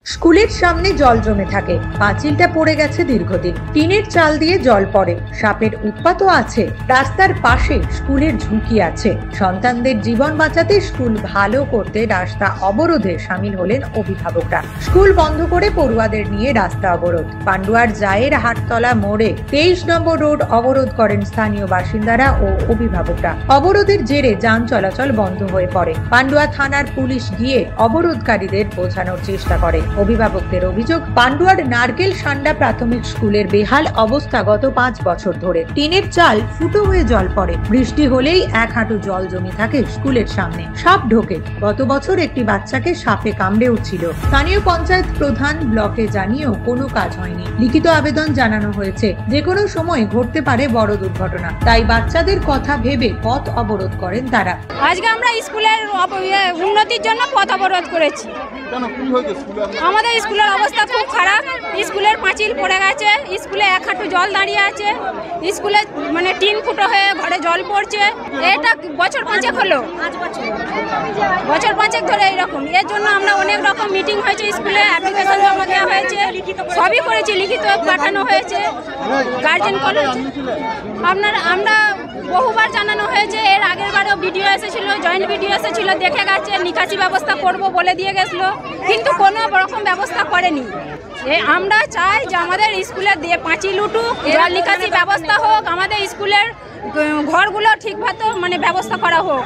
স্কুলের সামনে জল জমে থাকে, পাঁচিলটা পড়ে গেছে দীর্ঘদিন, টিনের চাল দিয়ে জল পড়ে, সাপের উৎপাতও আছে, রাস্তার পাশে স্কুলের ঝুঁকি আছে। সন্তানদের জীবন বাঁচাতে স্কুল ভালো করতে রাস্তা অবরোধে সামিল হলেন অভিভাবকরা। স্কুল বন্ধ করে পড়ুয়াদের নিয়ে রাস্তা অবরোধ। পান্ডুয়ার জায়ের হাটতলা মোড়ে 23 নম্বর রোড অবরোধ করেন স্থানীয় বাসিন্দারা ও অভিভাবকরা। অবরোধের জেরে যান চলাচল বন্ধ হয়ে পড়ে। পান্ডুয়া থানার পুলিশ গিয়ে অবরোধকারীদের বোঝানোর চেষ্টা করে। অভিভাবকদের অভিযোগ, পান্ডুয়ার নারকেল সান্ডা প্রাথমিক স্কুলের বেহাল অবস্থা গত 5 বছর ধরে। টিনের চাল ফুটো হয়ে জল পড়ে, বৃষ্টি হলেই 1 হাঁটু জল জমে থাকে স্কুলের সামনে। সাপ ঢোকে, গত বছর একটি বাচ্চাকে সাপে কামড়ে উঠছিল। স্থানীয় পঞ্চায়েত প্রধান ব্লকে জানিয়েও কোনো কাজ হয়নি। লিখিত আবেদন জানানো হয়েছে, যে কোনো সময় ঘটতে পারে বড় দুর্ঘটনা, তাই বাচ্চাদের কথা ভেবে পথ অবরোধ করেন তারা। আজকে আমরা স্কুলের উন্নতির জন্য পথ অবরোধ করেছি। আমাদের স্কুলের অবস্থা খুব খারাপ, স্কুলের পাঁচিল পড়ে গেছে, স্কুলে 1 হাঁটু জল দাঁড়িয়ে আছে, স্কুলে মানে টিন ফুটো হয়ে ঘরে জল পড়ছে। এটা বছর 5 হলো, বছর 5 ধরে এইরকম। এর জন্য আমরা অনেক রকম মিটিং হয়েছে, স্কুলে অ্যাপ্লিকেশন জমা দেওয়া হয়েছে, সবই করেছি, লিখিত পাঠানো হয়েছে, গার্জেন কলেজ আমরা বহুবার জানানো হয়েছে। এর আগের বারেও ভিডিও এসেছিল, জয়েন্ট ভিডিও এসেছিল, দেখে গেছে, নিকাশি ব্যবস্থা করব বলে দিয়ে গেছিল, কিন্তু কোনো রকম ব্যবস্থা করেনি। আমরা চাই যে আমাদের স্কুলের দিয়ে পাঁচিল উঠুক, জল নিকাশি ব্যবস্থা হোক, আমাদের স্কুলের ঘরগুলো ঠিকভাবে মানে ব্যবস্থা করা হোক।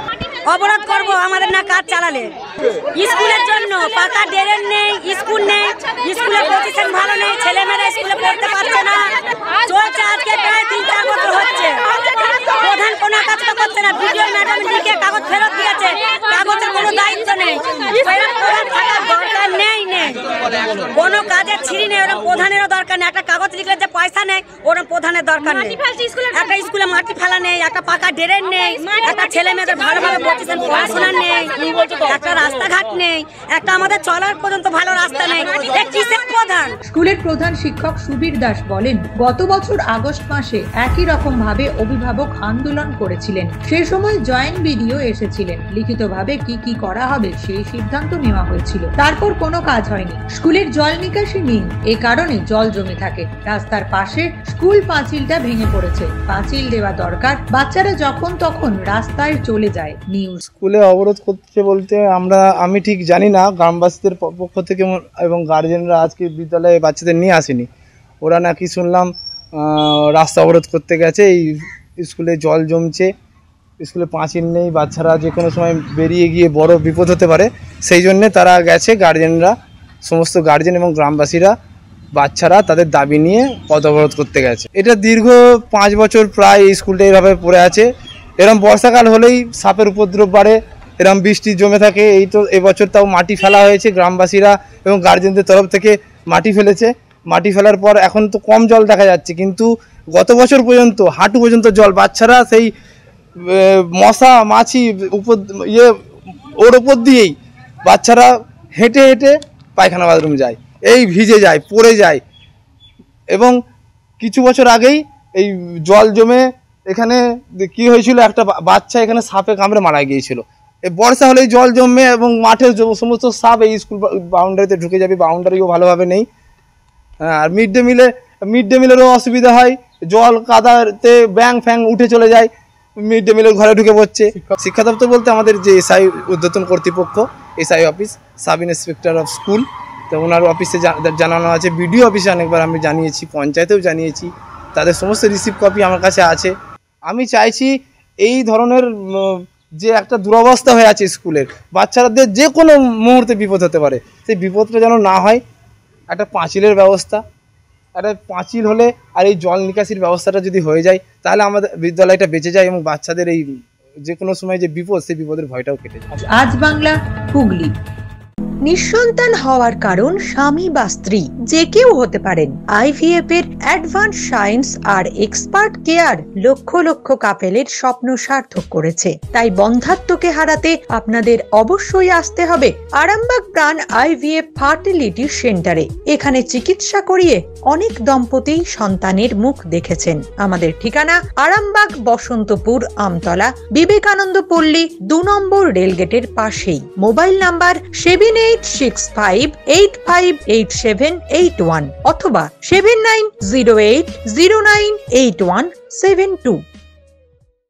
অবরোধ করব আমাদের না কাজ চালালে। স্কুলের জন্য পাকা ড্রেন নেই, স্কুল নেই, স্কুলের পজিশন ভালো নেই, ছেলেমেয়েরা স্কুলে পড়তে পারছে না। চলছে আজকে প্রায় 3-4 বছর হচ্ছে, প্রধান কোনো কাজ করছে না। ভিডিও ম্যাডাম লিখে কাগজ ফেরত দিয়েছে, কাগজের কোনো দায়িত্ব নেই। প্রধান থাকার দরকার নেই, কোনো কাজের ছিঁড়ি নেই, ওরকম প্রধানেরও দরকার নেই। একটা কাগজ লিখলে যে পয়সা নেই, ওরকম প্রধানের দরকার নেই। একটা স্কুলে মাটি ফেলা নেই, একটা পাকা ড্রেন নেই, একটা ছেলে মেয়েদের ভালোভাবে পড়াশোনা নেই, একটা রাস্তাঘাট নেই, একটা আমাদের চলার পর্যন্ত ভালো রাস্তা নেই। প্রধান স্কুলের প্রধান শিক্ষক সুবীর দাস বলেন, গত বছর আগস্ট মাসে একই রকম ভাবে অভিভাবক আন্দোলন করেছিলেন। সেই সময় জয়েন্ট ভিডিও এসেছিলেন, লিখিতভাবে কি করা হবে সেই সিদ্ধান্ত নেওয়া হয়েছিল। তারপর কোনো কাজ হয়নি। স্কুলের জল নিকাশি নেই, এ কারণে জল জমে থাকে। রাস্তার পাশে স্কুল পাঁচিলটা ভেঙে পড়েছে, পাঁচিল দেওয়া দরকার। বাচ্চারা যখন তখন রাস্তায় চলে যায়। নিউজ স্কুলে অবরোধ করছে বলতে আমি ঠিক জানি না, গ্রামবাসীদের পক্ষ থেকে এবং গার্জেনরা আজকে বিদ্যালয়ে বাচ্চাদের নিয়ে আসেনি। ওরা নাকি শুনলাম রাস্তা অবরোধ করতে গেছে, এই স্কুলে জল জমছে, স্কুলে পাঁচিল নেই, বাচ্চারা যে কোনো সময় বেরিয়ে গিয়ে বড় বিপদ হতে পারে, সেই জন্যে তারা গেছে। গার্জেনরা, সমস্ত গার্জেন এবং গ্রামবাসীরা, বাচ্চারা তাদের দাবি নিয়ে পথ অবরোধ করতে গেছে। এটা দীর্ঘ 5 বছর প্রায় এই স্কুলটা এইভাবে পড়ে আছে। এরকম বর্ষাকাল হলেই সাপের উপদ্রব বাড়ে, এরকম বৃষ্টি জমে থাকে। এই তো এবছর তাও মাটি ফেলা হয়েছে, গ্রামবাসীরা এবং গার্জেনদের তরফ থেকে মাটি ফেলেছে। মাটি ফেলার পর এখন তো কম জল দেখা যাচ্ছে, কিন্তু গত বছর পর্যন্ত হাঁটু পর্যন্ত জল। বাচ্চারা সেই মশা মাছি ওর ওপর দিয়েই বাচ্চারা হেঁটে হেঁটে পায়খানা বাথরুম যায়, এই ভিজে যায়, পড়ে যায়। এবং কিছু বছর আগেই এই জল জমে এখানে কি হয়েছিল, একটা বাচ্চা এখানে সাপে কামড়ে মারা গিয়েছিল। এই বর্ষা হলেই জল জমে এবং মাঠের সমস্ত সাপ এই স্কুল বাউন্ডারিতে ঢুকে যাবে, বাউন্ডারিও ভালোভাবে নেই। আর মিড ডে মিলেরও অসুবিধা হয়, জল কাদাতে ব্যাং ফ্যাং উঠে চলে যায়, মিড ডে মিলের ঘরে ঢুকে পড়ছে। শিক্ষা দপ্তর বলতে আমাদের যে এসআই ঊর্ধ্বতন কর্তৃপক্ষ, SI office, sub inspector of school, তো ওনার অফিসে জানানো আছে, বিডিও অফিসে অনেকবার আমি জানিয়েছি, পঞ্চায়েতেও জানিয়েছি, তাদের সমস্ত রিসিভ কপি আমার কাছে আছে। আমি চাইছি এই ধরনের যে একটা দুরবস্থা হয়ে আছে স্কুলের, বাচ্চাদের যে কোনো মুহূর্তে বিপদ হতে পারে, সেই বিপদটা যেন না হয়। একটা পাঁচিলের ব্যবস্থা, একটা পাঁচিল হলে আর এই জল নিকাশির ব্যবস্থাটা যদি হয়ে যায়, তাহলে আমাদের বিদ্যালয়টা বেঁচে যায় এবং বাচ্চাদের এই যে কোনো সময় যে বিপদ, সেই বিপদের ভয়টাও কেটে যায়। আজ বাংলা, হুগলি। নিঃসন্তান হওয়ার কারণ স্বামী বা স্ত্রী যে কেউ হতে পারেন। IVF এর অ্যাডভান্স সায়েন্স আর এক্সপার্ট কেয়ার লক্ষ লক্ষ কাপেলের স্বপ্ন সার্থক করেছে। তাই বন্ধাত্বকে হারাতে আপনাদের অবশ্যই আসতে হবে আরামবাগ প্রাণ IVF ফার্টিলিটি সেন্টারে। এখানে চিকিৎসা করিয়ে অনেক দম্পতি সন্তানের মুখ দেখেছেন। আমাদের ঠিকানা আরামবাগ, বসন্তপুর, আমতলা, বিবেকানন্দ পল্লী, 2 নম্বর রেলগেটের পাশেই। মোবাইল নাম্বার 78 7865858781 অথবা 7908098172।